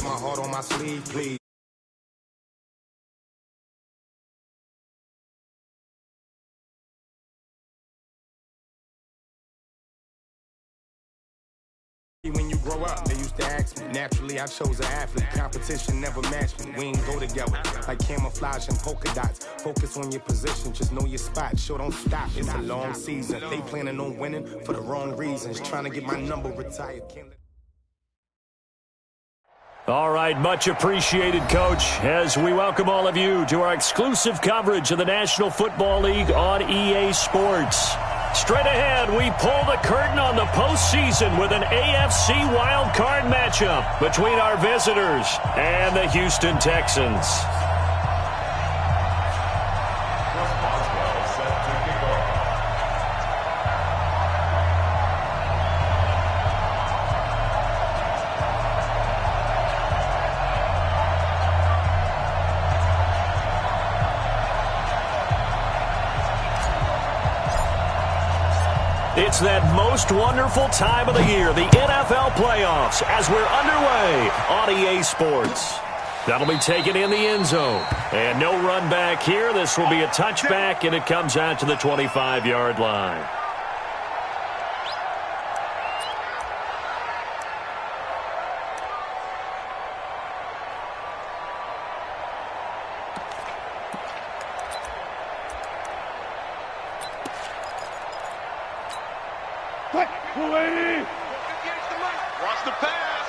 wear my heart on my sleeve, please. When you grow up, they used to ask me. Naturally, I chose an athlete. Competition never matched me. We ain't go together like camouflage and polka dots. Focus on your position, just know your spot. Sure, don't stop. It's a long season. They planning on winning for the wrong reasons. Trying to get my number retired. All right, much appreciated, Coach, as we welcome all of you to our exclusive coverage of the National Football League on EA Sports. Straight ahead, we pull the curtain on the postseason with an AFC wildcard matchup between our visitors and the Houston Texans. It's that most wonderful time of the year, the NFL playoffs, as we're underway on EA Sports. That'll be taken in the end zone. And no run back here. This will be a touchback, and it comes out to the 25-yard line. Watch the pass.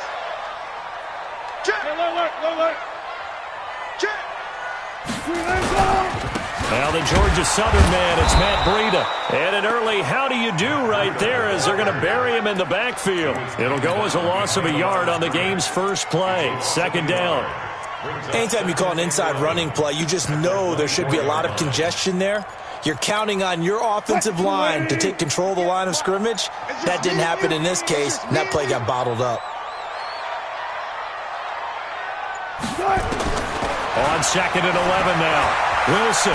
Check. Check. Now the Georgia Southern man, it's Matt Breida. And an early how do you do right there as they're going to bury him in the backfield. It'll go as a loss of a yard on the game's first play. Second down. Anytime you call an inside running play, you just know there should be a lot of congestion there. You're counting on your offensive line to take control of the line of scrimmage. That didn't happen in this case, and that play got bottled up. On 2nd and 11 now. Wilson.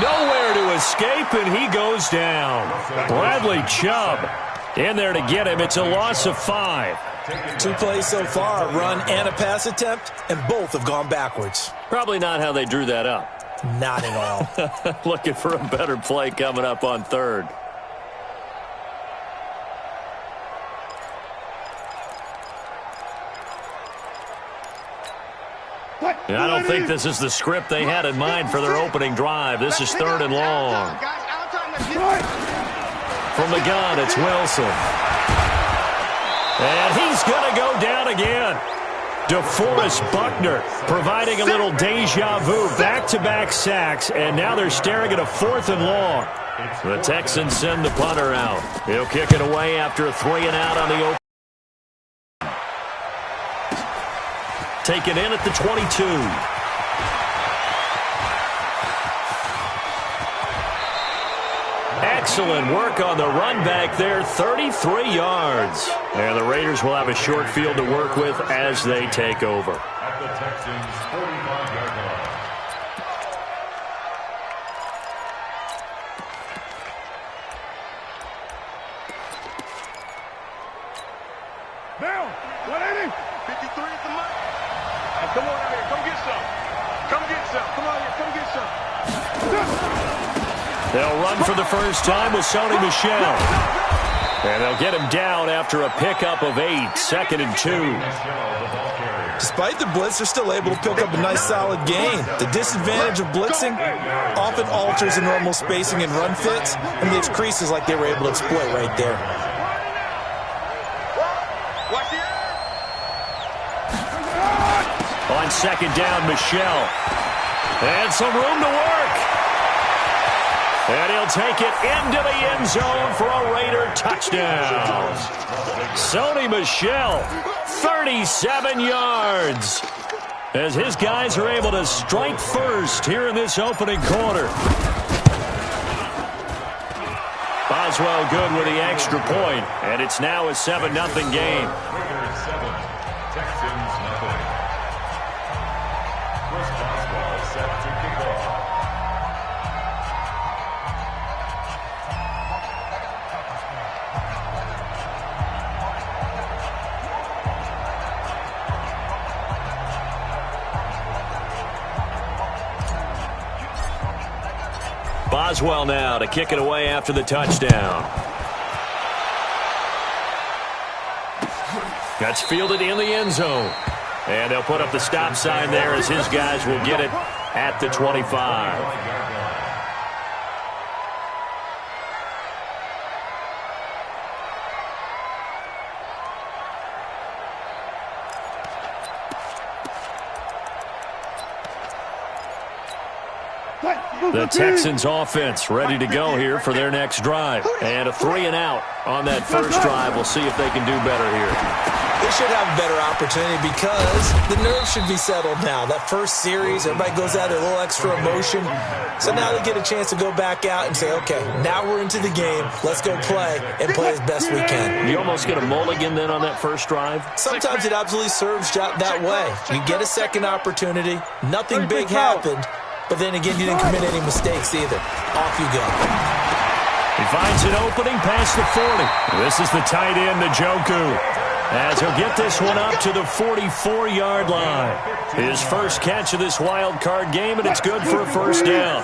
Nowhere to escape, and he goes down. Bradley Chubb in there to get him. It's a loss of 5. 2 plays so far, a run and a pass attempt, and both have gone backwards. Probably not how they drew that up. Not at all. Looking for a better play coming up on 3rd. I don't think this is the script they had in mind for their opening drive. This is 3rd and long. From the gun, it's Wilson. And he's going to go down again. DeForest Buckner providing a little deja vu, back-to-back sacks, and now they're staring at a 4th and long. The Texans send the punter out. He'll kick it away after a 3 and out on the open. Taken in at the 22. Excellent work on the run back there, 33 yards. And the Raiders will have a short field to work with as they take over. At the Texans' 45-yard line. Now, 180. 53 at the mark. Come on out here. Come get some. Come get some. Come on here. Come get some. They'll run for the first time with Sony Michel. And they'll get him down after a pickup of 8, 2nd and 2. Despite the blitz, they're still able to pick up a nice solid gain. The disadvantage of blitzing often alters the normal spacing and run fits, and leaves creases like they were able to exploit right there. On 2nd down, Michel. And some room to work. And he'll take it into the end zone for a Raider touchdown. Sony Michel, 37 yards. As his guys are able to strike first here in this opening quarter. Boswell good with the extra point, and it's now a 7-0 game. Raiders 7, Texans 0. Chris Boswell set to kick off. Boswell now to kick it away after the touchdown. That's fielded in the end zone. And they'll put up the stop sign there as his guys will get it at the 25. The Texans offense ready to go here for their next drive. And a 3-and-out on that first drive. We'll see if they can do better here. They should have a better opportunity because the nerves should be settled now. That first series, everybody goes out there, a little extra emotion. So now they get a chance to go back out and say, okay, now we're into the game. Let's go play and play as best we can. You almost get a mulligan then on that first drive? Sometimes it absolutely serves that way. You get a second opportunity. Nothing big happened. But then again, you didn't commit any mistakes either. Off you go. He finds an opening past the 40. This is the tight end, Njoku, as he'll get this one up to the 44-yard line. His first catch of this wild card game, and it's good for a first down.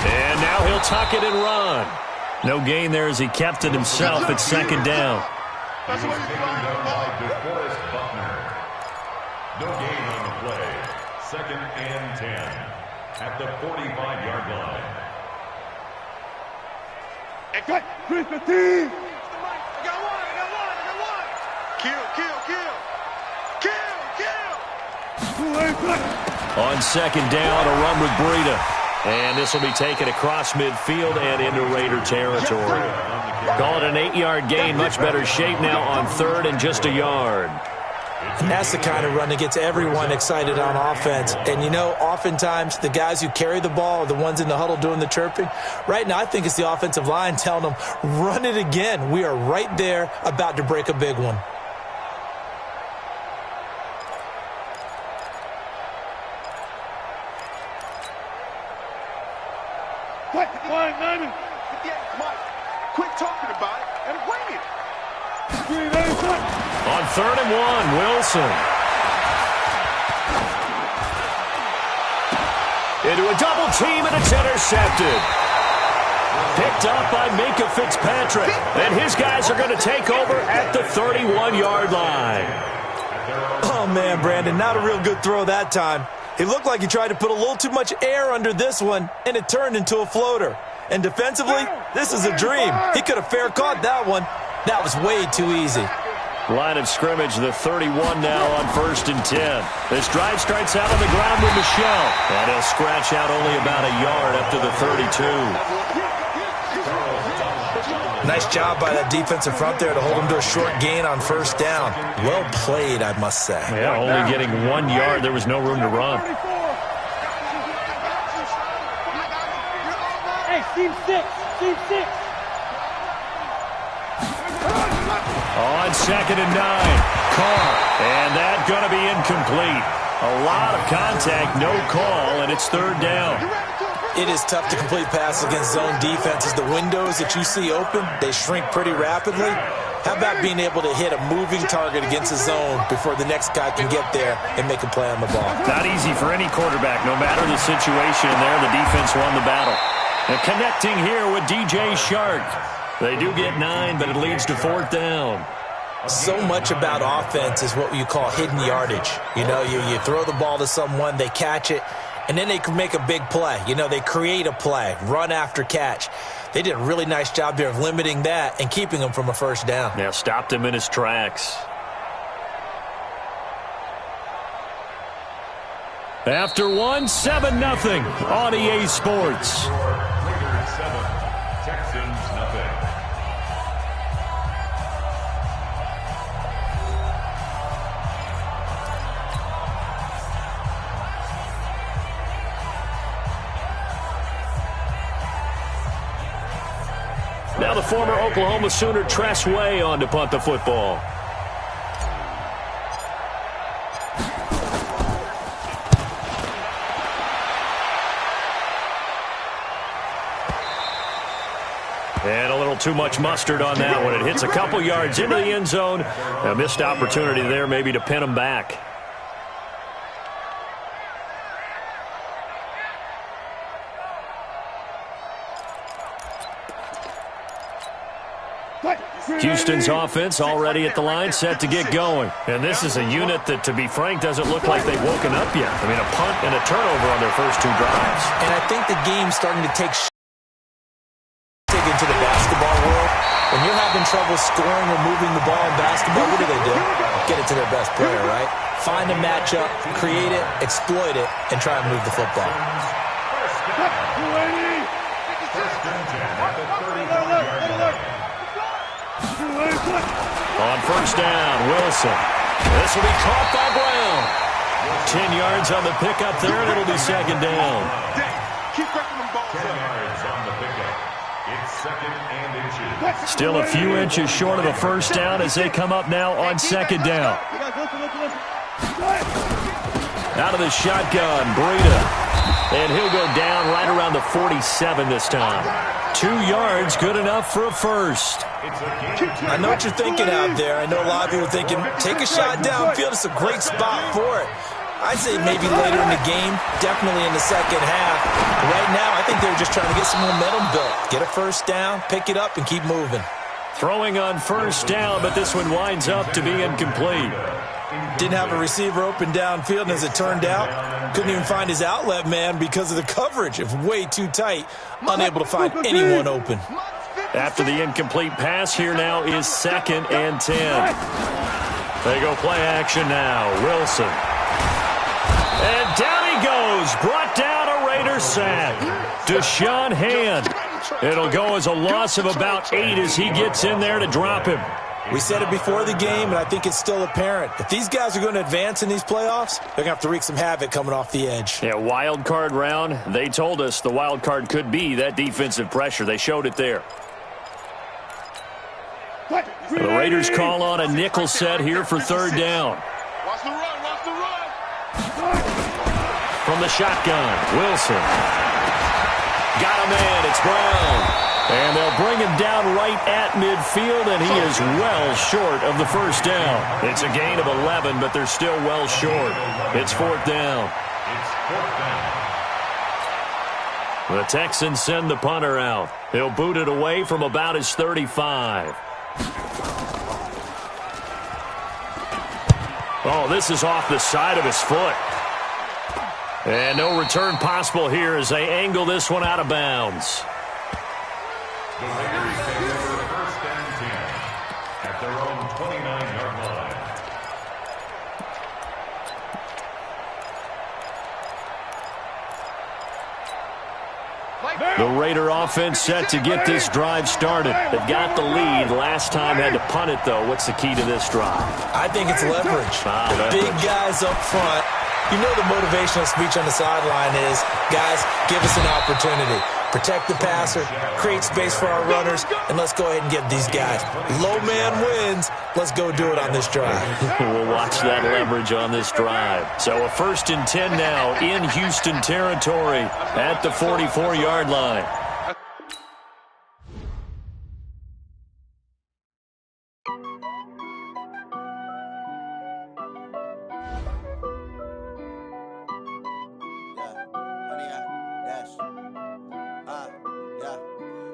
And now he'll tuck it and run. No gain there as he kept it himself at second down. He was taken down by DeForest Buckner. No gain on the play. 2nd and 10 at the 45-yard line. Chris, the team! I got one! Kill! On second down, a run with Breida. And this will be taken across midfield and into Raider territory. Call it an 8-yard gain. Much better shape now on 3rd and just a yard. And that's the kind of run that gets everyone excited on offense. And, you know, oftentimes the guys who carry the ball are the ones in the huddle doing the chirping. Right now, I think it's the offensive line telling them, run it again. We are right there about to break a big one. Quit talking about it and wing it. On 3rd and 1, Wilson. Into a double team, and it's intercepted. Picked up by Minkah Fitzpatrick. And his guys are going to take over at the 31-yard line. Oh, man, Brandon, not a real good throw that time. It looked like he tried to put a little too much air under this one, and it turned into a floater. And defensively, this is a dream. He could have fair caught that one. That was way too easy. Line of scrimmage, the 31 now on 1st and 10. This drive starts out on the ground with Michel. And he'll scratch out only about a yard up to the 32. Nice job by that defensive front there to hold him to a short gain on 1st down. Well played, I must say. Yeah, only getting 1 yard. There was no room to run. Team 6. On 2nd and 9, Carr. And that's going to be incomplete. A lot of contact, no call, and it's 3rd down. It is tough to complete passes against zone defenses. The windows that you see open, they shrink pretty rapidly. How about being able to hit a moving target against a zone before the next guy can get there and make a play on the ball? Not easy for any quarterback, no matter the situation there. The defense won the battle. And connecting here with DJ Shark. They do get 9, but it leads to 4th down. So much about offense is what you call hidden yardage. You know, you throw the ball to someone, they catch it, and then they can make a big play. You know, they create a play, run after catch. They did a really nice job there of limiting that and keeping him from a 1st down. Yeah, stopped him in his tracks. After 1, 7-0 on EA Sports. Raiders 7, Texans nothing. Now the former Oklahoma Sooner Tress Way on to punt the football. And a little too much mustard on that one. It hits a couple yards into the end zone. A missed opportunity there maybe to pin him back. Houston's offense already at the line, set to get going. And this is a unit that, to be frank, doesn't look like they've woken up yet. I mean, a punt and a turnover on their first 2 drives. And I think the game's starting to take into the basketball world. When you're having trouble scoring or moving the ball in basketball, what do? Get it to their best player, right? Find a matchup, create it, exploit it, and try and move the football. On first down, Wilson. This will be caught by Brown. 10 yards on the pickup there, and it'll be second down. Keep breaking them balls. 10 yards on the pickup. It's second and inches. Still a few inches short of a first down as they come up now on second down. Out of the shotgun, Breida. And he'll go down right around the 47 this time. 2 yards, good enough for a first. I know what you're thinking out there. I know a lot of people are thinking, take a shot downfield. It's a great spot for it. I'd say maybe later in the game, definitely in the second half. Right now, I think they were just trying to get some momentum built. Get a first down, pick it up, and keep moving. Throwing on first down, but this one winds up to be incomplete. Didn't have a receiver open downfield, and as it turned out, couldn't even find his outlet man because of the coverage. It was way too tight, unable to find anyone open. After the incomplete pass, here now is second and 10. They go play action now. Wilson. And down he goes. Brought down a Raider sack. Deshaun Hand. It'll go as a loss of about 8 as he gets in there to drop him. We said it before the game, and I think it's still apparent. If these guys are going to advance in these playoffs, they're going to have to wreak some havoc coming off the edge. Yeah, wild card round. They told us the wild card could be that defensive pressure. They showed it there. The Raiders call on a nickel set here for third down. Watch the run, watch the run. From the shotgun, Wilson. Got a man, it's Brown. And they'll bring him down right at midfield, and he is well short of the first down. It's a gain of 11, but they're still well short. It's fourth down. It's fourth down. The Texans send the punter out. He'll boot it away from about his 35. Oh, this is off the side of his foot. And no return possible here as they angle this one out of bounds. The Raiders take over first and 10 at their own 29-yard line. The Raider offense set to get this drive started. They've got the lead. Last time had to punt it, though. What's the key to this drive? I think it's leverage. The big guys up front. You know the motivational speech on the sideline is, guys, give us an opportunity. Protect the passer, create space for our runners, and let's go ahead and get these guys. Low man wins. Let's go do it on this drive. We'll watch that leverage on this drive. So a first and 10 now in Houston territory at the 44-yard line.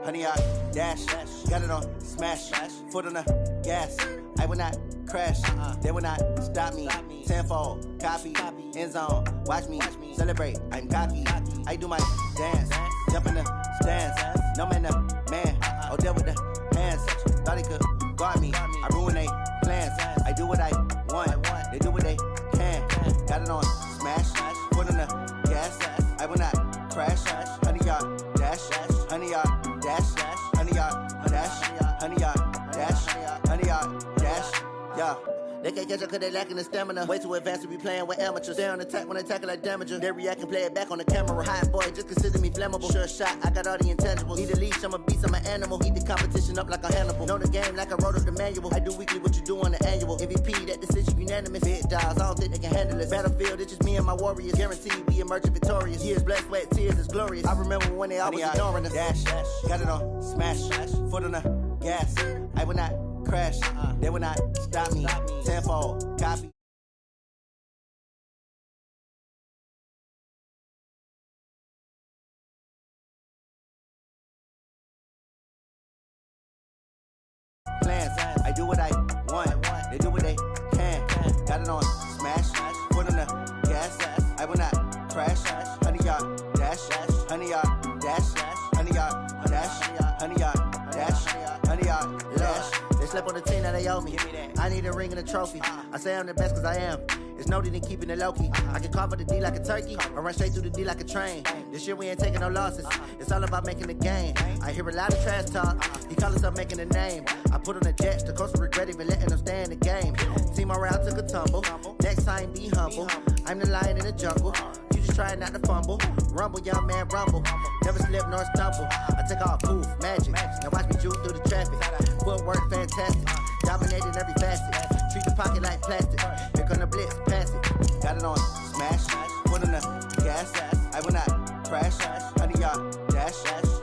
Honey, I dash, got it on smash, foot on the gas. I will not crash, they will not stop me. Tenfold, copy, end zone, watch me celebrate. I'm cocky, I do my dance, jump in the stands. No man, the man, oh, deal with the hands. Thought he could guard me, I ruin they plans. I do what I want, they do what they can. Got it on smash, foot on the gas. I will not crash, honey, y'all dash, honey, y'all dash, honey, y'all dash, honey, y'all dash, honey, y'all dash, yeah. They can't catch up cause they lacking the stamina. Way too advanced to be playing with amateurs. Stay on attack when they tackle like damager. They react and play it back on the camera. Hot boy, just consider me flammable. Sure shot, I got all the intangibles. Need a leash, I'm a beast, I'm an animal. Eat the competition up like a Hannibal. Know the game like I wrote up the manual. I do weekly what you do on the annual. MVP, that decision unanimous. Big dogs, I don't think they can handle it. Battlefield, it's just me and my warriors. Guaranteed we emerge victorious. Years, blood, sweat, tears, it's glorious. I remember when they always ignoring us. Dash, got it on smash, foot on the gas. I will not crash, they will not stop me. Tenfold, copy. do what I want. They do what they can. Got it on smash. Foot on the gas. I will not crash. 100-yard dash. 100-yard dash. 100-yard dash. 100-yard dash. 100-yard dash. They slept on the team that they owe me. I need a ring and a trophy. I say I'm the best cause I am. It's noted in keeping it low-key. I can carve up the D like a turkey or run straight through the D like a train. This year we ain't taking no losses. It's all about making a game. I hear a lot of trash talk. He call himself making a name. I put on the Jets. The coach will regret even letting them stay in the game. Team morale took a tumble. Next time be humble. I'm the lion in the jungle. You just try not to fumble. Rumble, young man, rumble. Never slip nor stumble. I take off poof, magic. Now watch me juke through the traffic. Footwork fantastic. Dominating every facet. Treat the pocket like plastic. Here come the blitz, pass it. Got it on smash. Foot on the gas. I will not crash. 100-yard dash.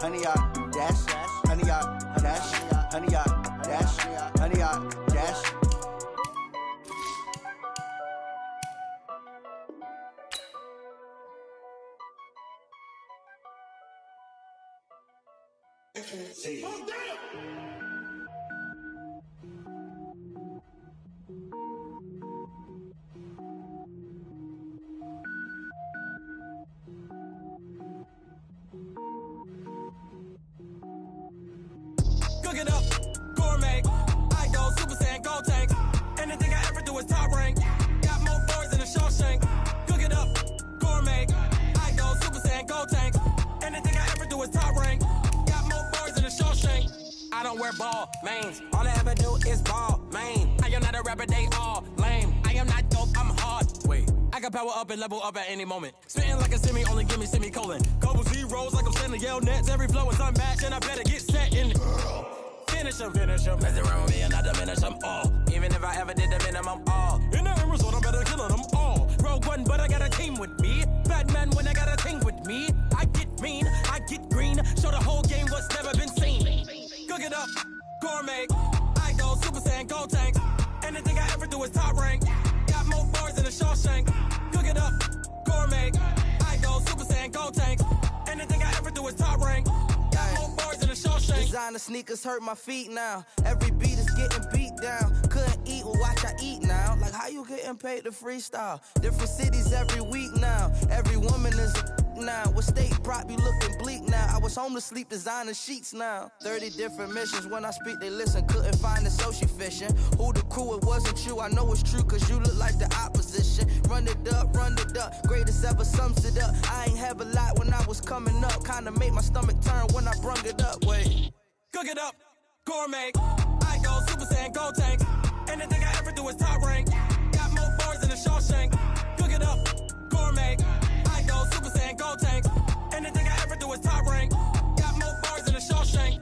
100-yard dash. 100-yard dash. 100-yard dash. 100-yard dash. Cook it up, gourmet. I go Super Saiyan, go tank. Anything I ever do is top rank. Got more boards than a Shawshank. Cook it up, gourmet. I go Super Saiyan, go tank. Anything I ever do is top rank. Got more boards than a Shawshank. I don't wear ball mains. All I ever do is ball main. I am not a rapper, they all lame. I am not dope, I'm hard. Wait, I can power up and level up at any moment. Spitting like a semi, only give me semicolon. Couple zeros like I'm sending yell nets. Every flow is unmatched and I better get set in. Finish them. Mess around with me and I diminish them all. Even if I ever did the minimum all. In the end result, I'm better killing them all. Rogue One, but I got a team with me. Batman when I got a team with me. I get mean, I get green. Show the whole game what's never been seen. Cook it up, gourmet. I go Super Saiyan, go tank. Anything I ever do is top rank. Got more boards than a Shawshank. Cook it up, gourmet. I go Super Saiyan, go tank. Anything I ever do is top rank. Got more boards than a Shawshank. Designer sneakers hurt my feet now. Every beat is getting beat down. Couldn't eat, well watch I eat now. Like how you getting paid to freestyle? Different cities every week now. Every woman is a now. What state prop you looking bleak now? I was home to sleep designer sheets now. 30 different missions. When I speak they listen. Couldn't find the social fishing. Who the crew? It wasn't you. I know it's true cause you look like the opposition. Run it up. Greatest ever sums it up. I ain't have a lot when I was coming up. Kinda made my stomach turn when I brung it up. Wait. Cook it up, gourmet. I go Super Saiyan, go tank. Anything I ever do is top rank. Got more boards than a Shawshank. Cook it up, gourmet. I go Super Saiyan, go tank. Anything I ever do is top rank. Got more boards than a Shawshank.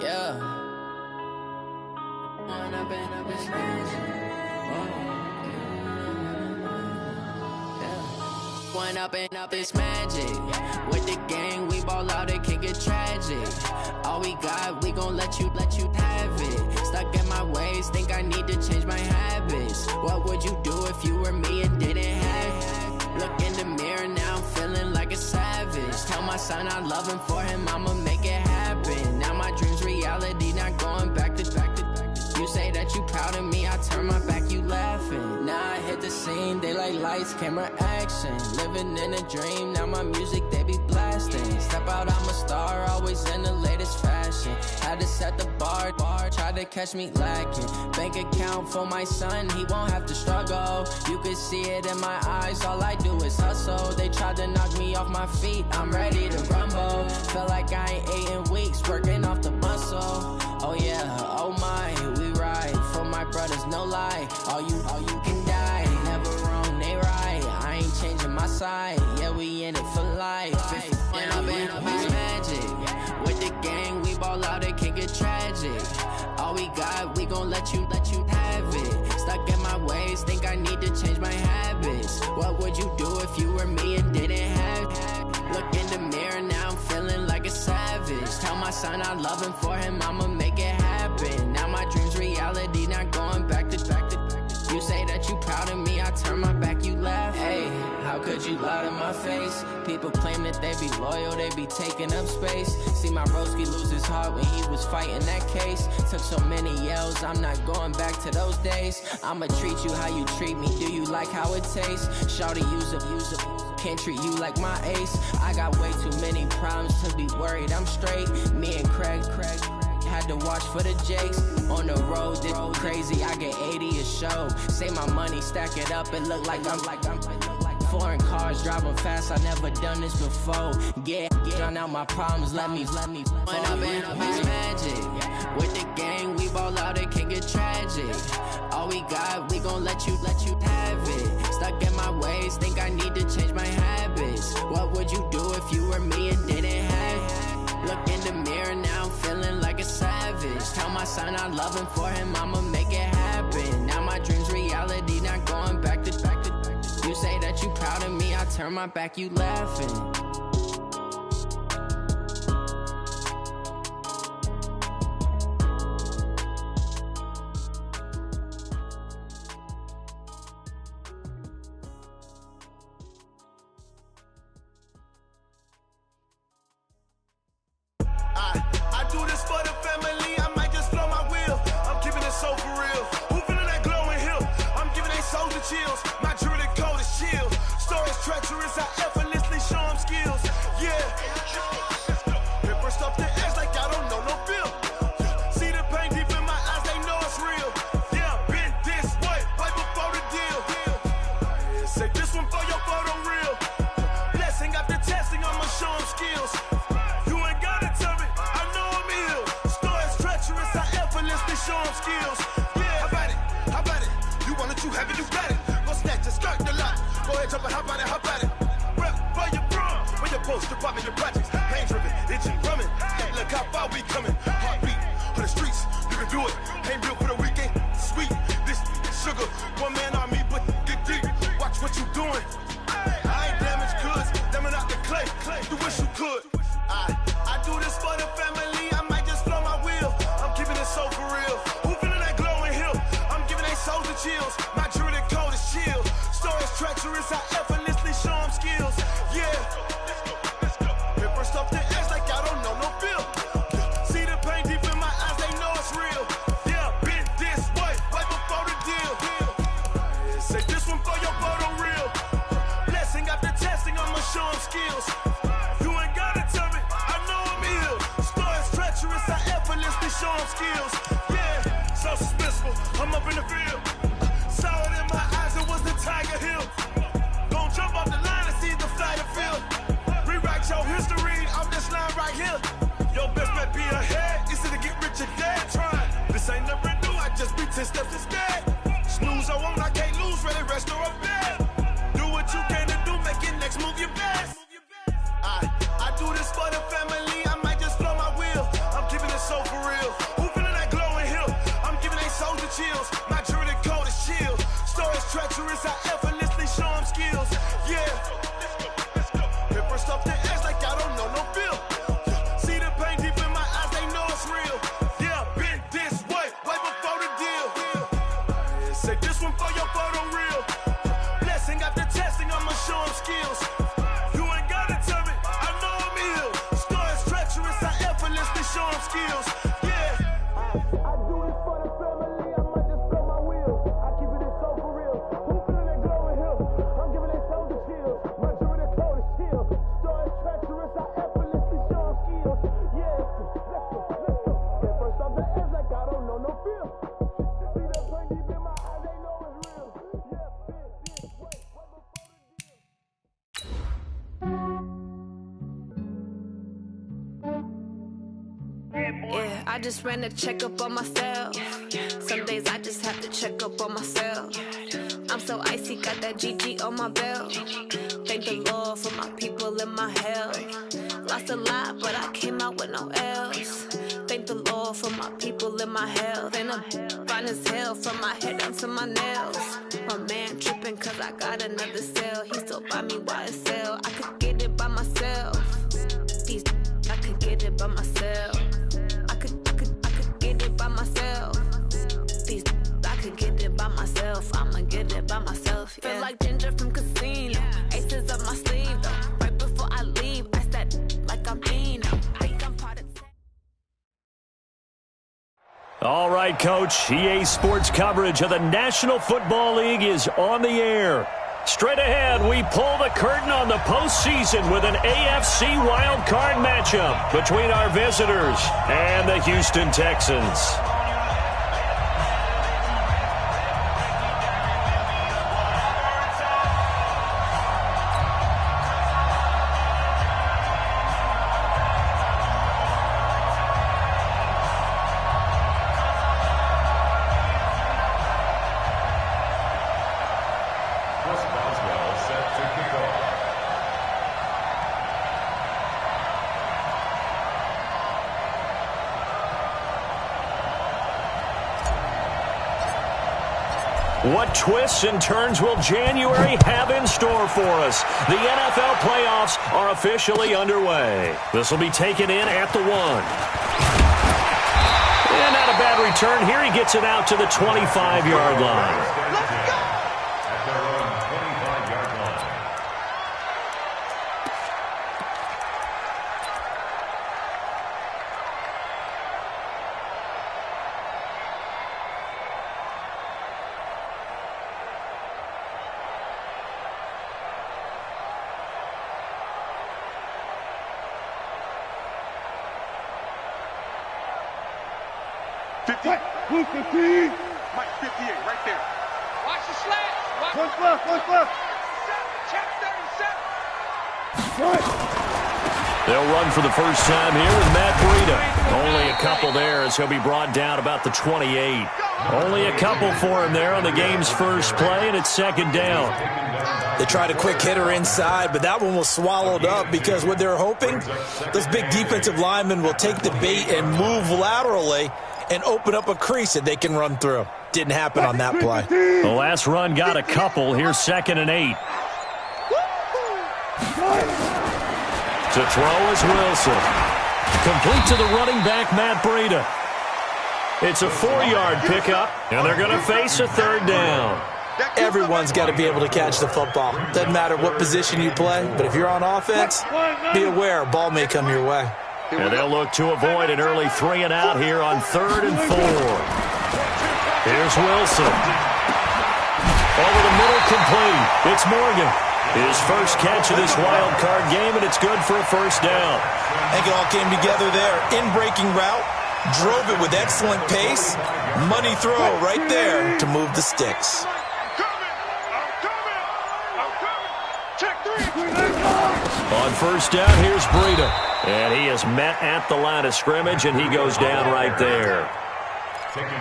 Yeah. I've been One up and up is magic. With the gang, we ball out, it can get tragic. All we got, we gon' let you have it. Stuck in my ways, think I need to change my habits. What would you do if you were me and didn't have it? Look in the mirror, now I'm feeling like a savage. Tell my son I love him, for him I'ma make it happen. Now my dream's reality, not going back to. You say that you proud of me, I turn my back, you laughing. Now I hit the scene, they like lights, camera, action. Living in a dream, now my music, they be blasting. Step out, I'm a star, always in the latest fashion. Had to set the bar, try to catch me lacking. Bank account for my son, he won't have to struggle. You can see it in my eyes, all I do is hustle. They tried to knock me off my feet, I'm ready to rumble. Feel like I ain't ate in weeks, working off the muscle. Oh yeah, oh my, we ride for my brothers, no lie. All you can die, never wrong, they right. I ain't changing my side, yeah, we in it for life. When up and up is magic. With the gang, we ball out, it can get tragic. All we got, we gon' let you have it. Stuck in my ways, think I need to change my habits. What would you do if you were me and didn't have it? Look in the mirror, now I'm feeling like a savage. Tell my son I love him, for him I'ma make it happen. Now my dream's reality, not going back to. You say that you proud of me, I turn my back, you laugh. Hey, how could you lie to my my face. People claim that they be loyal, they be taking up space. See my broski lose his heart when he was fighting that case. Took so many yells, I'm not going back to those days. I'ma treat you how you treat me, do you like how it tastes? Shawty use up, can't treat you like my ace. I got way too many problems to be worried, I'm straight. Me and Craig had to watch for the Jakes. On the road, this crazy, I get 80 a show. Say my money, stack it up, it look like I'm foreign cars, driving fast, I never done this before. Get drown out my problems, let me When I've been magic, with the gang, we ball out, it can get tragic. All we got, we gon' let you have it. Stuck in my ways, think I need to change my habits. What would you do if you were me and didn't have it? Look in the mirror now, I'm feeling like a savage. Tell my son I love him, for him I'ma make it happen. Now my dream's reality, not going back to. You say that you proud of me, I turn my back, you laughing. I do this for the family, I might just blow my wheel. I'm keeping it so for real. Who feeling that glowing hill? I'm giving they souls the chills. My jewelry code is chill. Stories treacherous, I effortlessly show them skills. Yeah. Paper stuff the edge like I don't know no bill. See the pain deep in my eyes, they know it's real. Yeah, been this way, way before the deal. Say this one for your photo reel. Blessing after testing, I'ma show them skills. You ain't gotta tell me, I know I'm ill. Stories treacherous, I effortlessly show them skills. Yeah, how about it? You want it, you have it, you got it. Go snatch it, skirt the lot. Go ahead, jump it, how about it? Rep for your bro, when you're supposed to pop in your projects. Pain driven, itching, drumming. Look how far we coming. Heartbeat on the streets, you can do it. Ain't built for the weekend, sweet. This sugar, one man army, but get deep. Watch what you doing. I ain't damaged goods, damn it out the clay. You wish you could. I do this for the family, I might just blow my wheel. I'm keeping it so for real. Who feeling that glowing hill? I'm giving they souls the chills. My jewelry code is chill. Stories treacherous, I effortlessly show them skills. Yeah. Paper stuff the edge like I don't know no bill. See the pain deep in my eyes, they know it's real. Yeah, been this way, way before the deal. Say this one for your photo reel. Blessing after testing, I'ma show them skills. You ain't gotta tell me, I know I'm ill. Stories treacherous, I effortlessly show them skills. Yeah, so suspenseful, I'm up in the field. Saw it in my eyes, it was the Tiger Hill. Gon' jump off the line and see the flyer field. Rewrite your history off this line right here. Your best bet be ahead, easy to get rich or dead trying. This ain't never new, I just be 10 steps instead. Snooze I won't, I can't lose, ready, rest or a bed. Do what you can to do, make it next move your best. I do this for the family, I might just blow my wheel. I'm keeping it so for real. Who feeling that glowing hill? I'm giving they souls the chills. My jewelry code is chill. Stories treacherous, I effortlessly show them skills. Yeah. Paper stuff the edge like I don't know no bill. See the pain deep in my eyes, they know it's real. Yeah, been this way, way before the deal. Say this one for your photo reel. Blessing after testing, I'ma show them skills. You ain't gotta tell me, I know I'm ill. Stories treacherous, I effortlessly show them skills. Yeah. I do this for the family, I might just blow my wheel. I keep it so for real. Who feeling that glowing hill? I'm giving they souls the chills. My jewelry code is chill. Stories treacherous, I effortlessly show them skills. Yeah, let's go. Get first off the edge like I don't know no feel. See that pain deep in my eyes, they know it's real. Yeah, this way, way before the deal. Yeah, I just ran a checkup on myself. Some days I just have to check up on myself. I'm so icy, got that GG on my belt. Thank the Lord for my people and my health. Lost a lot, but I came out with no L's. Thank the Lord for my people and my health. And I'm fine as hell from my head down to my nails. My man tripping cause I got another cell. He still buy me YSL. I could get it by myself. These I could get it by myself. I could get it by myself. These I could get it by myself. myself. I'ma get it by myself. Feel like Ginger from Casino. Aces up my sleeve, though. Right before I leave, I said like I'm Eno. All right, Coach. EA Sports coverage of the National Football League is on the air. Straight ahead, we pull the curtain on the postseason with an AFC wildcard matchup between our visitors and the Houston Texans. What twists and turns will January have in store for us? The NFL playoffs are officially underway. This will be taken in at the 1. And not a bad return here. He gets it out to the 25-yard line. Let's go! At their own 25-yard line. Who's 15? Mike 58, right there. Watch the slant. One left. Check 37. They'll run for the first time here with Matt Breida. Only a couple there as he'll be brought down about the 28. Only a couple for him there on the game's first play, and it's second down. They tried a quick hitter inside, but that one was swallowed up because what they're hoping, those big defensive linemen will take the bait and move laterally and open up a crease that they can run through. Didn't happen on that play. The last run got a couple. Here's 2nd and 8. To throw is Wilson. Complete to the running back, Matt Breida. It's a 4-yard pickup, and they're going to face a 3rd down. Everyone's got to be able to catch the football. Doesn't matter what position you play, but if you're on offense, be aware a ball may come your way. And they'll look to avoid an early 3 and out here on 3rd and 4. Here's Wilson. Over the middle, complete. It's Morgan. His first catch of this wild card game, and it's good for a first down. I think it all came together there. In-breaking route, drove it with excellent pace. Money throw right there to move the sticks. On first down, here's Breida. And he is met at the line of scrimmage, and he goes down right there.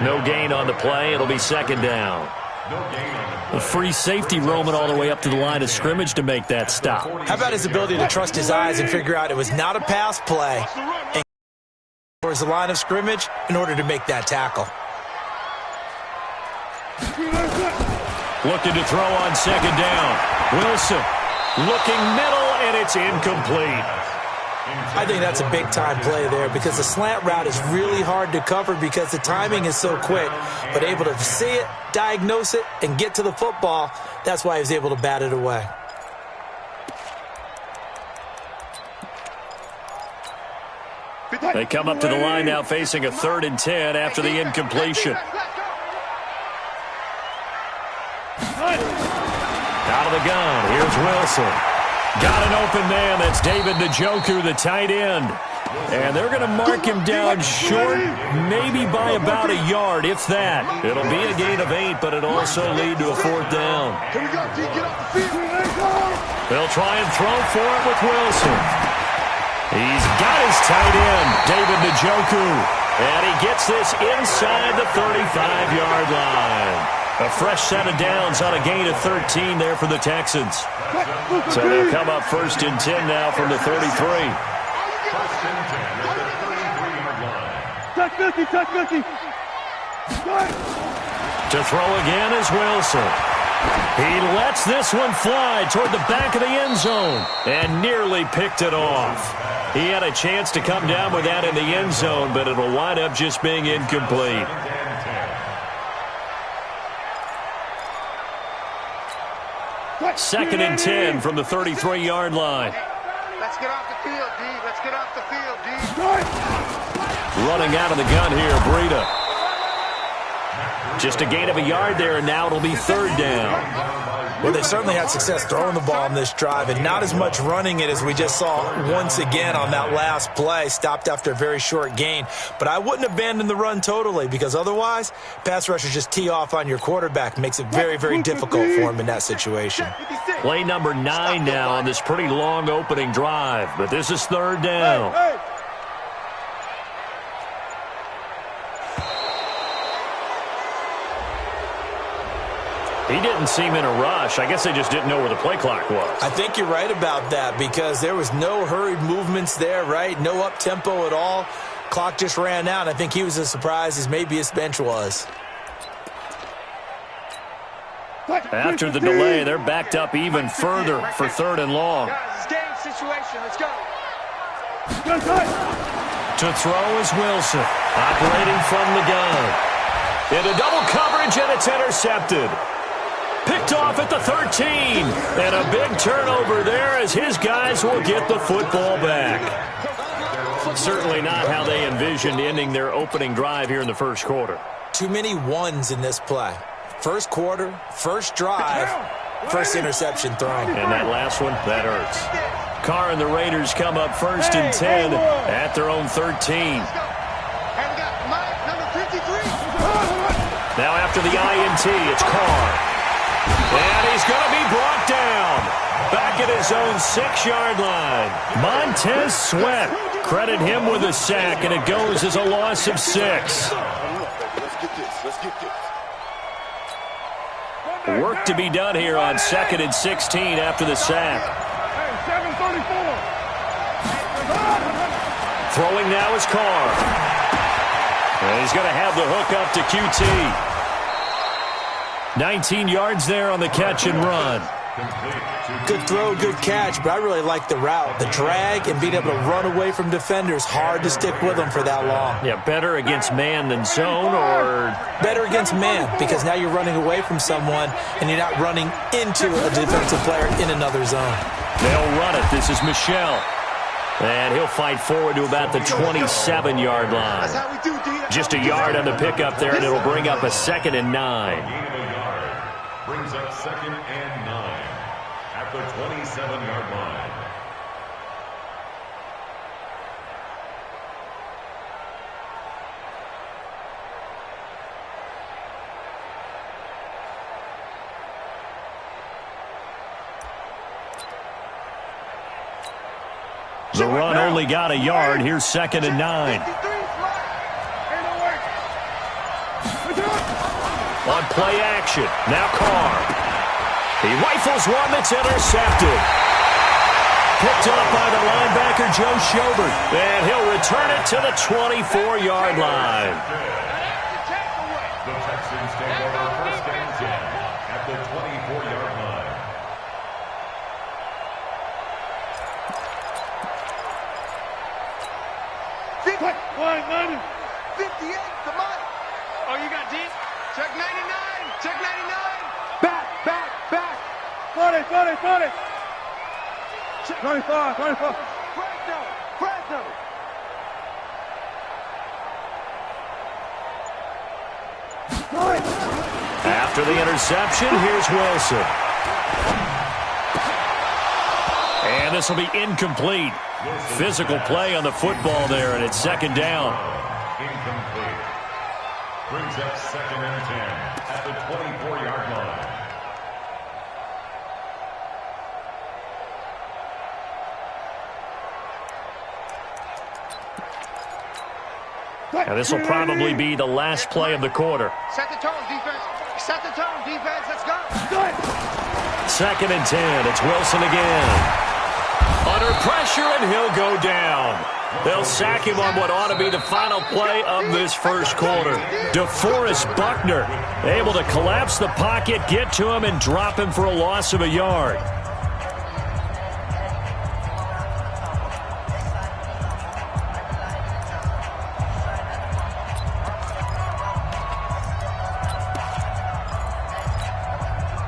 No gain on the play. It'll be 2nd down. A free safety roaming all the way up to the line of scrimmage to make that stop. How about his ability to trust his eyes and figure out it was not a pass play and towards the line of scrimmage in order to make that tackle. Looking to throw on 2nd down. Wilson looking middle, and it's incomplete. I think that's a big-time play there because the slant route is really hard to cover because the timing is so quick. But able to see it, diagnose it, and get to the football, that's why he was able to bat it away. They come up to the line now facing a 3rd and 10 after the incompletion. Out of the gun, here's Wilson. Got an open man. That's David Njoku, the tight end. And they're going to mark him down short, maybe by about a yard, if that. It'll be a gain of 8, but it'll also lead to a 4th down. They'll try and throw for it with Wilson. He's got his tight end, David Njoku. And he gets this inside the 35-yard line. A fresh set of downs on a gain of 13 there for the Texans. So they'll come up 1st and 10 now from the 33. To throw again is Wilson. He lets this one fly toward the back of the end zone and nearly picked it off. He had a chance to come down with that in the end zone, but it'll wind up just being incomplete. 2nd and 10 from the 33-yard line. Let's get off the field, D. Let's get off the field, D. Running out of the gun here, Breida. Just a gain of a yard there, and now it'll be 3rd down. Well, they certainly had success throwing the ball on this drive, and not as much running it as we just saw once again on that last play. Stopped after a very short gain. But I wouldn't abandon the run totally, because otherwise, pass rushers just tee off on your quarterback. Makes it very, very difficult for him in that situation. Play number 9 now on this pretty long opening drive, but this is 3rd down. He didn't seem in a rush. I guess they just didn't know where the play clock was. I think you're right about that, because there was no hurried movements there, right? No up-tempo at all. Clock just ran out. I think he was as surprised as maybe his bench was. After the delay, they're backed up even further for 3rd and long. Guys, it's game situation. Let's go. To throw is Wilson, operating from the gun. Into double coverage, and it's intercepted. Picked off at the 13. And a big turnover there as his guys will get the football back. Certainly not how they envisioned ending their opening drive here in the first quarter. Too many ones in this play. First quarter, first drive, first interception thrown. And that last one, that hurts. Carr and the Raiders come up 1st and 10 at their own 13. Now after the INT, it's Carr. And he's going to be brought down. Back at his own 6-yard line. Montez Sweat. Credit him with a sack, and it goes as a loss of 6. Work to be done here on 2nd and 16 after the sack. Throwing now is Carr. And he's going to have the hook up to QT. 19 yards there on the catch and run. Good throw, good catch, but I really like the route. The drag and being able to run away from defenders, hard to stick with them for that long. Yeah, better against man than zone, or? Better against man, because now you're running away from someone and you're not running into a defensive player in another zone. They'll run it. This is Michel. And he'll fight forward to about the 27-yard line. Just a yard on the pickup there, and it'll bring up a 2nd and 9. Brings up 2nd and 9 at the 27-yard line. The run only got a yard. Here's 2nd and 9. On play action. Now Carr. He rifles one that's intercepted. Picked up by the linebacker, Joe Schobert. And he'll return it to the 24-yard line. The Texans take over 1st and 10 at the 24-yard line. One, 58, come on. Oh, you got deep? Check 99, check 99. Back. 40. 24. Fresno. After the interception, here's Wilson. And this will be incomplete. Physical play on the football there, and it's 2nd down. Incomplete. Brings up 2nd and 10 at the 24-yard line. Now this will probably be the last play of the quarter. Set the tone, defense. Let's go. 2nd and 10. It's Wilson again. Under pressure, and he'll go down. They'll sack him on what ought to be the final play of this first quarter. DeForest Buckner able to collapse the pocket, get to him, and drop him for a loss of a yard.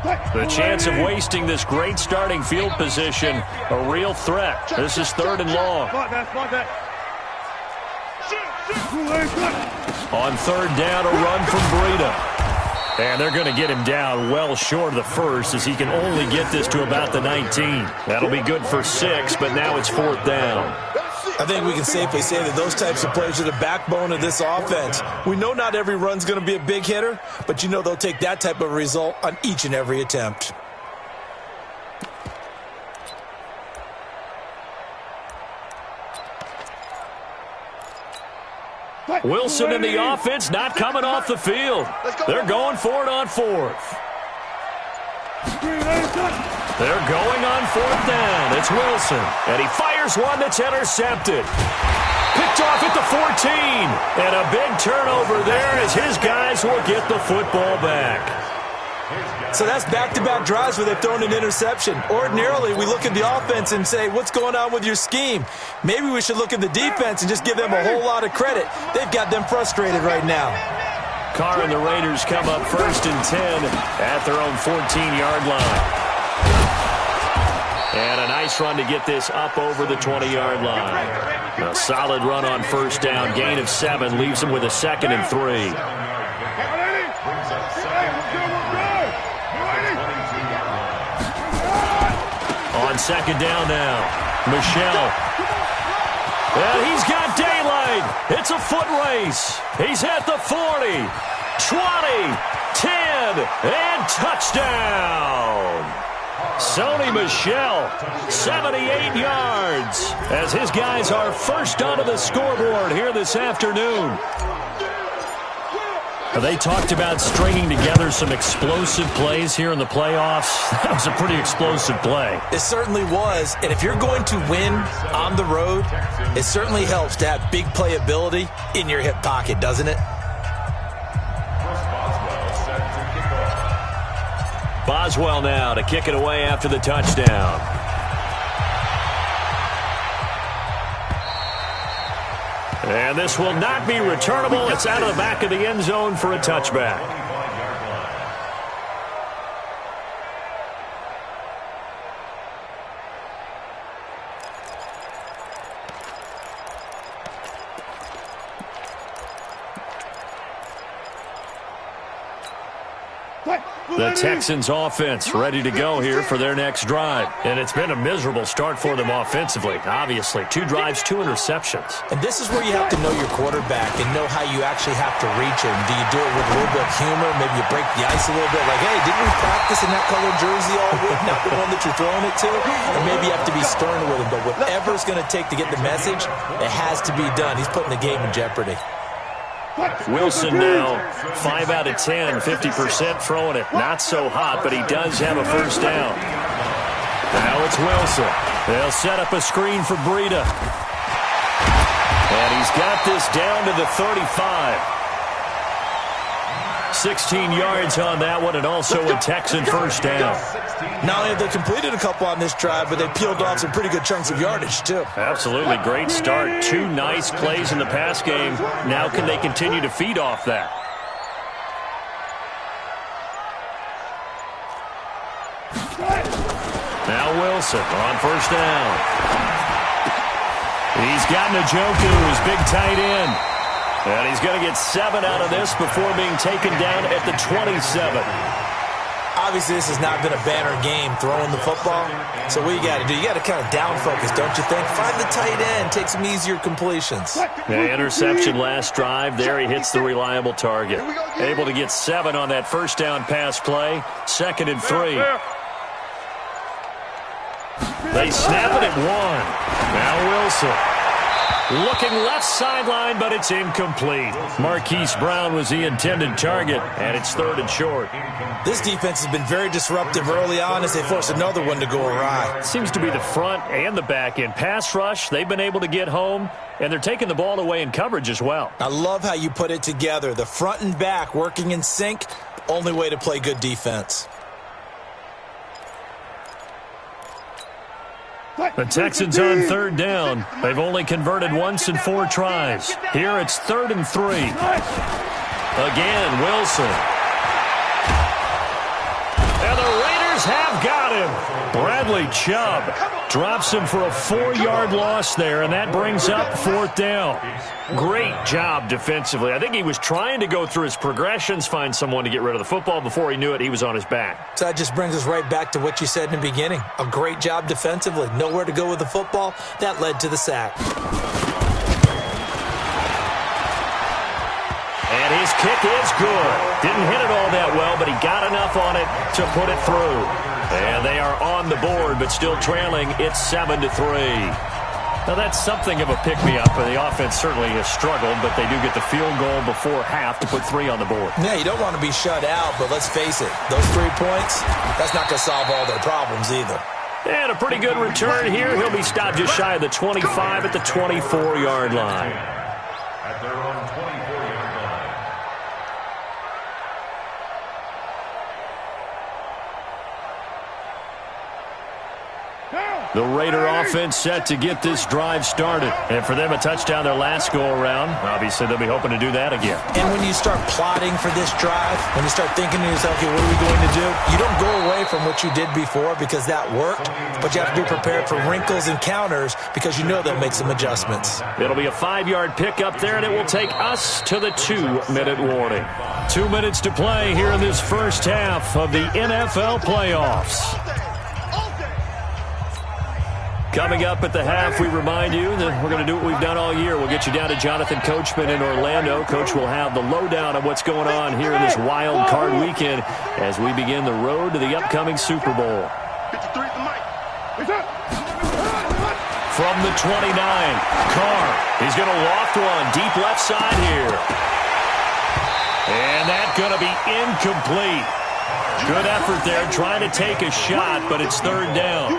The chance of wasting this great starting field position, a real threat. This is 3rd and long. On 3rd down, a run from Breida. And they're going to get him down well short of the first, as he can only get this to about the 19. That'll be good for 6, but now it's 4th down. I think we can safely say that those types of plays are the backbone of this offense. We know not every run's going to be a big hitter, but you know they'll take that type of result on each and every attempt. Wilson in the offense, not coming off the field. They're going for it on 4th. They're going on 4th down. It's Wilson, and he fires one that's intercepted. Picked off at the 14, and a big turnover there as his guys will get the football back. So that's back-to-back drives where they've thrown an interception. Ordinarily, we look at the offense and say, what's going on with your scheme? Maybe we should look at the defense and just give them a whole lot of credit. They've got them frustrated right now. Carr and the Raiders come up 1st and 10 at their own 14-yard line. And a nice run to get this up over the 20-yard line. A solid run on 1st down. Gain of 7 leaves them with a 2nd and 3. On 2nd down now, Michel. And he's got daylight. It's a foot race. He's at the 40, 20, 10, and touchdown. Sony Michel, 78 yards, as his guys are first onto the scoreboard here this afternoon. They talked about stringing together some explosive plays here in the playoffs. That was a pretty explosive play. It certainly was. And if you're going to win on the road, it certainly helps to have big playability in your hip pocket, doesn't it? Boswell now to kick it away after the touchdown. And this will not be returnable. It's out of the back of the end zone for a touchback. The Texans offense ready to go here for their next drive. And it's been a miserable start for them offensively, obviously. 2 drives, 2 interceptions. And this is where you have to know your quarterback and know how you actually have to reach him. Do you do it with a little bit of humor? Maybe you break the ice a little bit. Like, hey, didn't we practice in that colored jersey all week? Not the one that you're throwing it to? Or maybe you have to be stern with him. But whatever it's going to take to get the message, it has to be done. He's putting the game in jeopardy. Wilson now, 5 out of 10, 50% throwing it. Not so hot, but he does have a first down. Now it's Wilson. They'll set up a screen for Breida. And he's got this down to the 35. 16 yards on that one, and also a Texan first down. Not only have they completed a couple on this drive, but they peeled off some pretty good chunks of yardage, too. Absolutely. Great start. 2 nice plays in the pass game. Now can they continue to feed off that? Now Wilson on first down. He's got Njoku, his big tight end. And he's going to get 7 out of this before being taken down at the 27. Obviously, this has not been a banner game throwing the football. So what you got to do, you got to kind of down focus, don't you think? Find the tight end, take some easier completions. The interception last drive. There he hits the reliable target. Able to get 7 on that first down pass play. 2nd and 3. They snap it at 1. Now Wilson. Looking left sideline, but it's incomplete. Marquise Brown was the intended target, and it's 3rd and short. This defense has been very disruptive early on as they force another one to go awry. Seems to be the front and the back end. Pass rush, they've been able to get home, and they're taking the ball away in coverage as well. I love how you put it together. The front and back working in sync, only way to play good defense. The Texans on 3rd down. They've only converted once in 4 tries. Here it's 3rd and 3. Again, Wilson. And the Raiders have got him. Bradley Chubb drops him for a 4-yard loss there, and that brings up 4th down. Great job defensively. I think he was trying to go through his progressions, find someone to get rid of the football. Before he knew it, he was on his back. So that just brings us right back to what you said in the beginning. A great job defensively. Nowhere to go with the football. That led to the sack. And his kick is good. Didn't hit it all that well, but he got enough on it to put it through. And they are on the board, but still trailing. It's 7-3. Now, that's something of a pick-me-up. The offense certainly has struggled, but they do get the field goal before half to put 3 on the board. Yeah, you don't want to be shut out, but let's face it. Those 3 points, that's not going to solve all their problems either. And a pretty good return here. He'll be stopped just shy of the 25 at the 24-yard line. At their own 24-yard line. The Raider offense set to get this drive started. And for them, a touchdown their last go-around. Obviously, they'll be hoping to do that again. And when you start plotting for this drive, when you start thinking to yourself, okay, what are we going to do? You don't go away from what you did before because that worked, but you have to be prepared for wrinkles and counters because you know they'll make some adjustments. It'll be a 5-yard pickup there, and it will take us to the 2-minute warning. 2 minutes to play here in this first half of the NFL playoffs. Coming up at the half, we remind you that we're going to do what we've done all year. We'll get you down to Jonathan Coachman in Orlando. Coach will have the lowdown of what's going on here in this wild card weekend as we begin the road to the upcoming Super Bowl. From the 29, Carr. He's going to loft one deep left side here. And that's going to be incomplete. Good effort there, trying to take a shot, but it's 3rd down.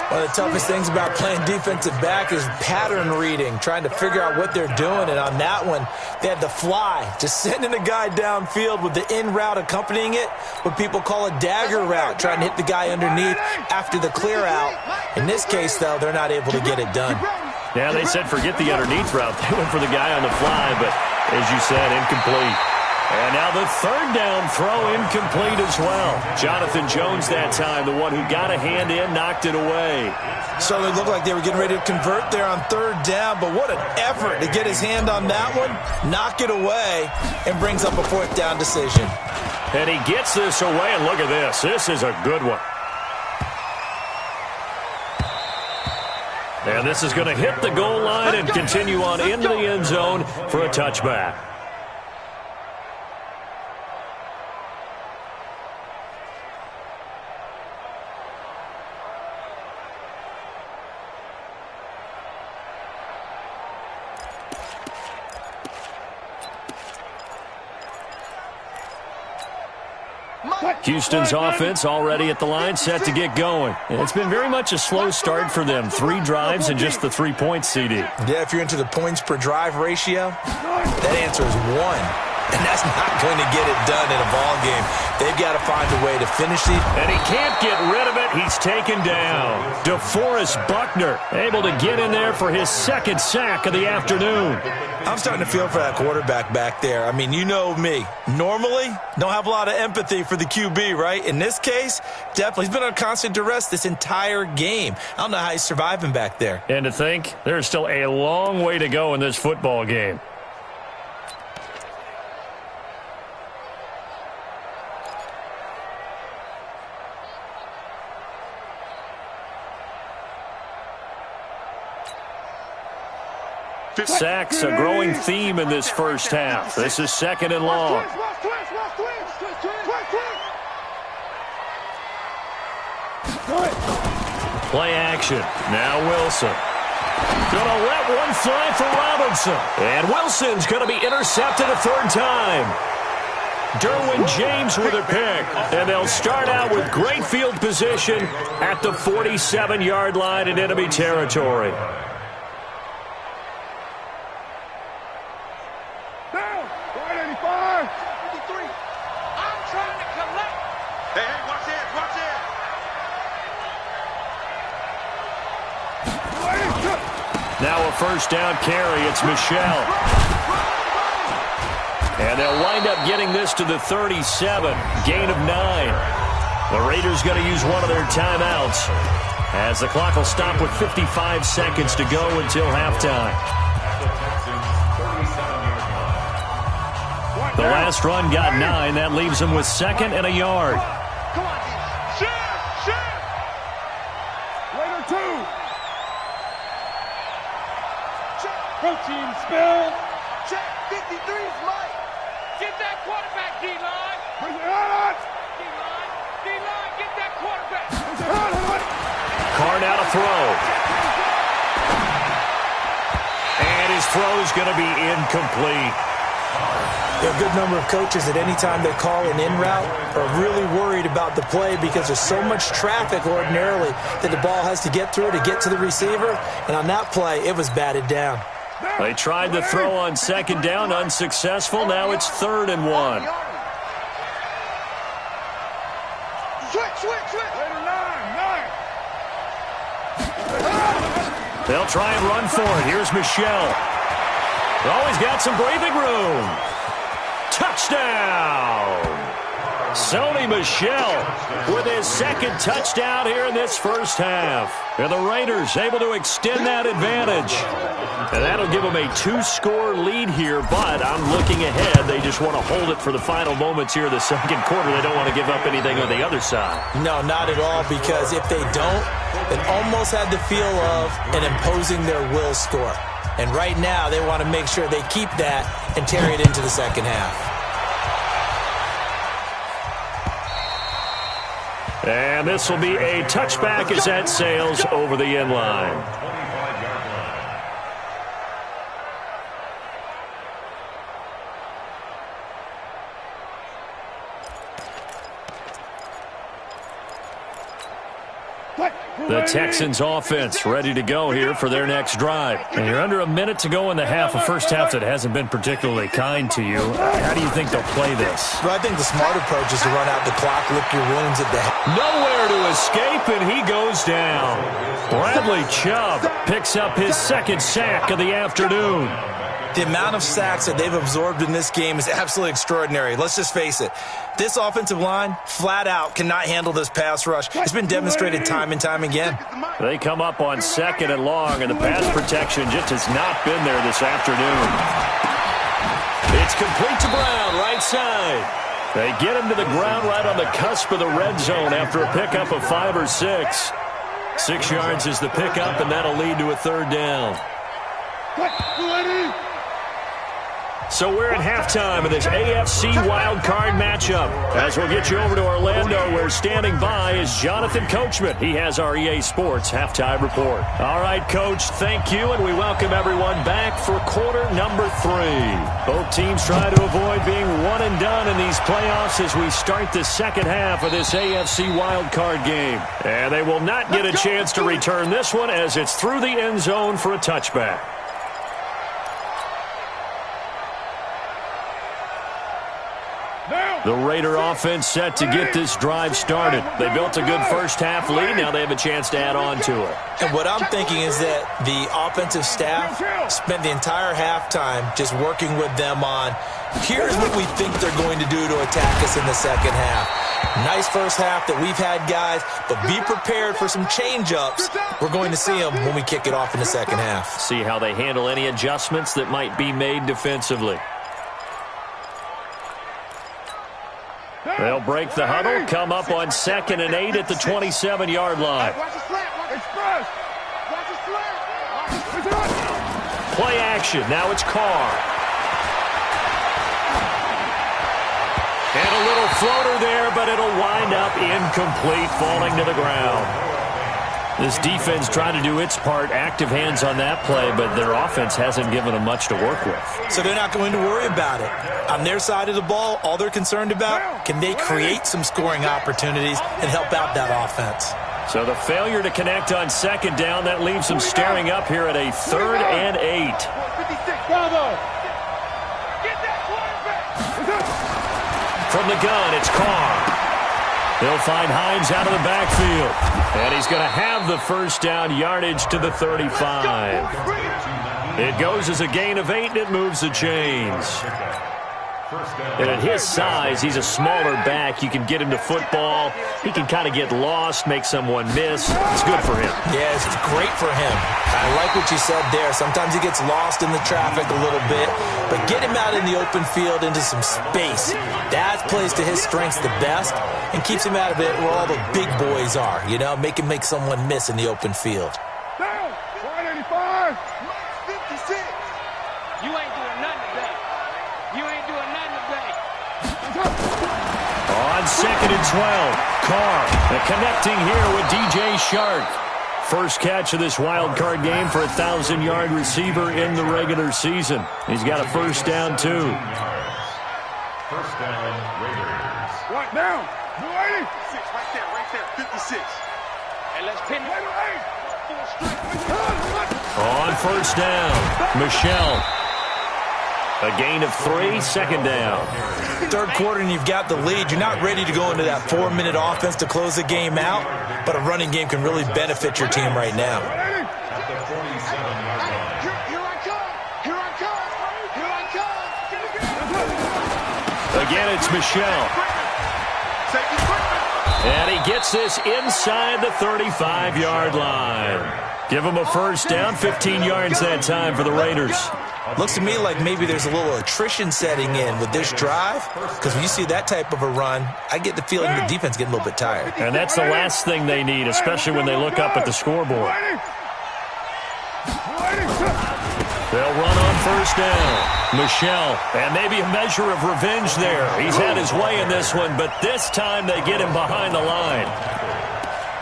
One of the toughest things about playing defensive back is pattern reading, trying to figure out what they're doing. And on that one, they had the fly, just sending a guy downfield with the in route accompanying it, what people call a dagger route, trying to hit the guy underneath after the clear out. In this case, though, they're not able to get it done. Yeah, they said forget the underneath route. They went for the guy on the fly, but as you said, incomplete. And now the 3rd down throw incomplete as well. Jonathan Jones that time, the one who got a hand in, knocked it away. Certainly looked like they were getting ready to convert there on 3rd down, but what an effort to get his hand on that one, knock it away, and brings up a 4th down decision. And he gets this away, and look at this. This is a good one. And this is going to hit the goal line and continue on into the end zone for a touchback. Houston's offense already at the line, set to get going. And it's been very much a slow start for them. 3 drives and just the 3 points, CD. Yeah, if you're into the points per drive ratio, that answer is 1. And that's not going to get it done in a ball game. They've got to find a way to finish it. And he can't get rid of it. He's taken down. DeForest Buckner able to get in there for his 2nd sack of the afternoon. I'm starting to feel for that quarterback back there. I mean, you know me. Normally, don't have a lot of empathy for the QB, right? In this case, definitely. He's been on constant duress this entire game. I don't know how he's surviving back there. And to think, there's still a long way to go in this football game. Sacks, a growing theme in this first half. This is 2nd and long. Play action. Now Wilson. Gonna let one fly for Robinson. And Wilson's gonna be intercepted a 3rd time. Derwin James with a pick. And they'll start out with great field position at the 47-yard line in enemy territory. Now a 1st down carry. It's Michelle. And they'll wind up getting this to the 37. Gain of 9. The Raiders going to use one of their timeouts as the clock will stop with 55 seconds to go until halftime. The last run got 9. That leaves them with 2nd and a yard. Come on, share. Raider 2. Check. Protein spill. Check. 53's Mike. Get that quarterback, D-line. Bring it on. D-line, get that quarterback. Carr now to throw. And his throw is going to be incomplete. There are a good number of coaches that any time they call an in route are really worried about the play because there's so much traffic ordinarily that the ball has to get through to get to the receiver. And on that play, it was batted down. They tried the throw on 2nd down, unsuccessful. Now it's 3rd and 1. Switch. They'll try and run for it. Here's Michelle. Always got some breathing room. Touchdown! Sony Michel with his 2nd touchdown here in this first half. And the Raiders able to extend that advantage. And that'll give them a 2-score lead here, but I'm looking ahead. They just want to hold it for the final moments here in the 2nd quarter. They don't want to give up anything on the other side. No, not at all, because if they don't, it almost had the feel of an imposing their will score. And right now, they want to make sure they keep that and carry it into the 2nd half. And this will be a touchback as that sails over the end line. The Texans offense ready to go here for their next drive. And you're under a minute to go in the half, a first half that hasn't been particularly kind to you. How do you think they'll play this? Well, I think the smart approach is to run out the clock, lick your wounds at the head. Nowhere to escape, and he goes down. Bradley Chubb picks up his 2nd sack of the afternoon. The amount of sacks that they've absorbed in this game is absolutely extraordinary. Let's just face it. This offensive line, flat out, cannot handle this pass rush. It's been demonstrated time and time again. They come up on 2nd and long, and the pass protection just has not been there this afternoon. It's complete to Brown, right side. They get him to the ground right on the cusp of the red zone after a pickup of 5 or 6. 6 yards is the pickup, and that'll lead to a 3rd down. So we're at halftime of this AFC wildcard matchup. As we'll get you over to Orlando, where standing by is Jonathan Coachman. He has our EA Sports halftime report. All right, Coach, thank you, and we welcome everyone back for quarter number 3. Both teams try to avoid being one and done in these playoffs as we start the 2nd half of this AFC wildcard game. And they will not get a chance to return this one as it's through the end zone for a touchback. The Raider offense set to get this drive started. They built a good first half lead. Now they have a chance to add on to it. And what I'm thinking is that the offensive staff spent the entire halftime just working with them on, here's what we think they're going to do to attack us in the 2nd half. Nice first half that we've had, guys, but be prepared for some change-ups. We're going to see them when we kick it off in the 2nd half. See how they handle any adjustments that might be made defensively. They'll break the huddle, come up on 2nd and 8 at the 27-yard line. Play action. Now it's Carr. And a little floater there, but it'll wind up incomplete, falling to the ground. This defense trying to do its part, active hands on that play, but their offense hasn't given them much to work with. So they're not going to worry about it. On their side of the ball, all they're concerned about, can they create some scoring opportunities and help out that offense? So the failure to connect on 2nd down, that leaves them staring up here at a 3rd and 8. From the gun, it's Carr. They'll find Hines out of the backfield. And he's going to have the first down, yardage to the 35. It goes as a gain of 8, and it moves the chains. And at his size, he's a smaller back. You can get him to football. He can kind of get lost, make someone miss. It's good for him. Yeah, it's great for him. I like what you said there. Sometimes he gets lost in the traffic a little bit, but get him out in the open field into some space. That plays to his strengths the best and keeps him out of it where all the big boys are, you know, make him make someone miss in the open field. Down, 185. 56. You ain't doing nothing today. You ain't doing nothing today. On 2nd and 12, Carr connecting here with DJ Shark. First catch of this wild card game for a 1,000-yard receiver in the regular season. He's got a first down, too. First down, Raiders. Right down. 286. Right there. 56. Hey, let's pin it. On first down, Michelle. A gain of 3, second down. Third quarter and you've got the lead. You're not ready to go into that 4-minute offense to close the game out, but a running game can really benefit your team right now. At the 47-yard line. Here I come. Here I come. Here I come. Again, it's Michelle. And he gets this inside the 35-yard line. Give him a first down, 15 yards that time for the Raiders. Looks to me like maybe there's a little attrition setting in with this drive, because when you see that type of a run, I get the feeling the defense getting a little bit tired. And that's the last thing they need, especially when they look up at the scoreboard. They'll run on first down. Michelle, and maybe a measure of revenge there. He's had his way in this one, but this time they get him behind the line.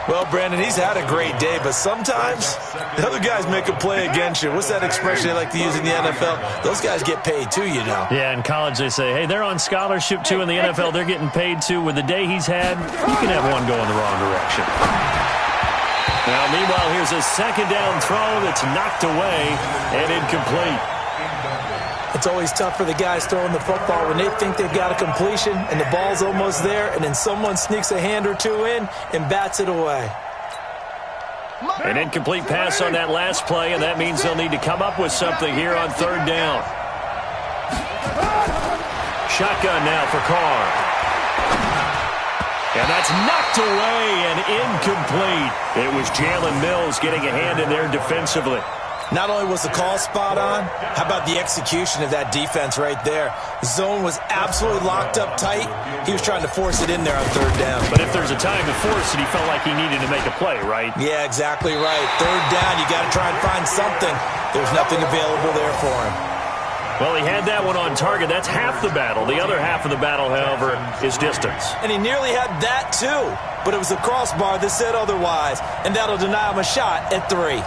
Well, Brandon, he's had a great day, but sometimes the other guys make a play against you. What's that expression they like to use in the NFL? Those guys get paid too, you know. Yeah, in college they say, hey, they're on scholarship too. In the NFL, they're getting paid too. With the day he's had, you can have one go in the wrong direction. Now, meanwhile, here's a second down throw that's knocked away and incomplete. It's always tough for the guys throwing the football when they think they've got a completion and the ball's almost there, and then someone sneaks a hand or two in and bats it away. An incomplete pass on that last play, and that means they'll need to come up with something here on third down. Shotgun now for Carr. And that's knocked away and incomplete. It was Jalen Mills getting a hand in there defensively. Not only was the call spot on, how about the execution of that defense right there? The zone was absolutely locked up tight. He was trying to force it in there on third down. But if there's a time to force it, he felt like he needed to make a play, right? Yeah, exactly right. Third down, you got to try and find something. There's nothing available there for him. Well, he had that one on target. That's half the battle. The other half of the battle, however, is distance. And he nearly had that too. But it was the crossbar that said otherwise. And that'll deny him a shot at 3.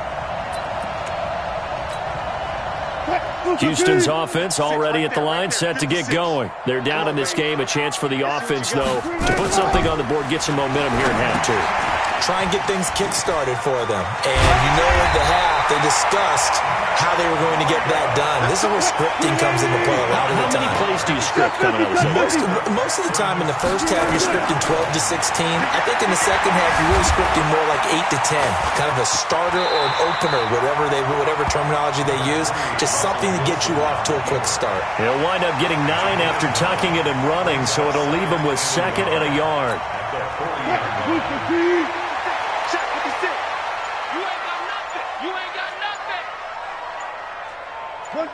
Houston's offense already at the line, set to get going. They're down in this game. A chance for the offense, though, to put something on the board, get some momentum here in half 2. Try and get things kick-started for them. And you know at the half, they discussed how they were going to get that done. This is where scripting comes into play a lot of the time. How many plays do you script coming out of the second? Most of the time in the first half, you're scripting 12 to 16. I think in the second half, you're really scripting more like 8 to 10. Kind of a starter or an opener, whatever terminology they use. Just something to get you off to a quick start. He'll wind up getting 9 after tucking it and running, so it'll leave him with 2nd and a yard. One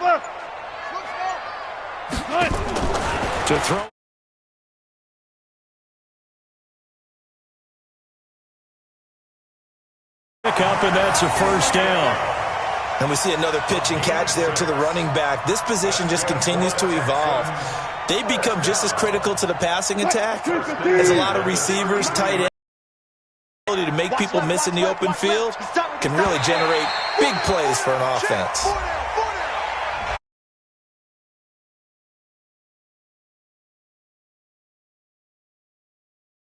left. To throw. Pick up, and that's a first down. And we see another pitch and catch there to the running back. This position just continues to evolve. They become just as critical to the passing attack as a lot of receivers, tight ends. Ability to make people miss in the open field can really generate big plays for an offense.